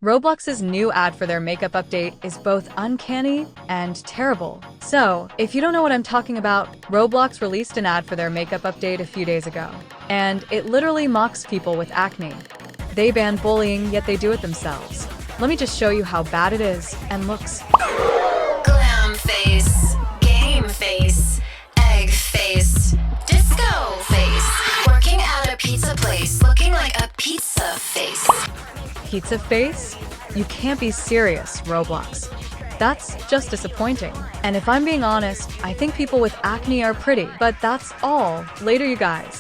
Roblox's new ad for their makeup update is both uncanny and terrible. So, if you don't know what I'm talking about, Roblox released an ad for their makeup update a few days ago, and it literally mocks people with acne. They ban bullying, yet they do it themselves. Let me just show you how bad it is and looks. Glam face, game face, egg face, disco face, working at a pizza place, looking like a pizza face. Pizza face? You can't be serious, Roblox. That's just disappointing. And if I'm being honest, I think people with acne are pretty, but that's all. Later, you guys.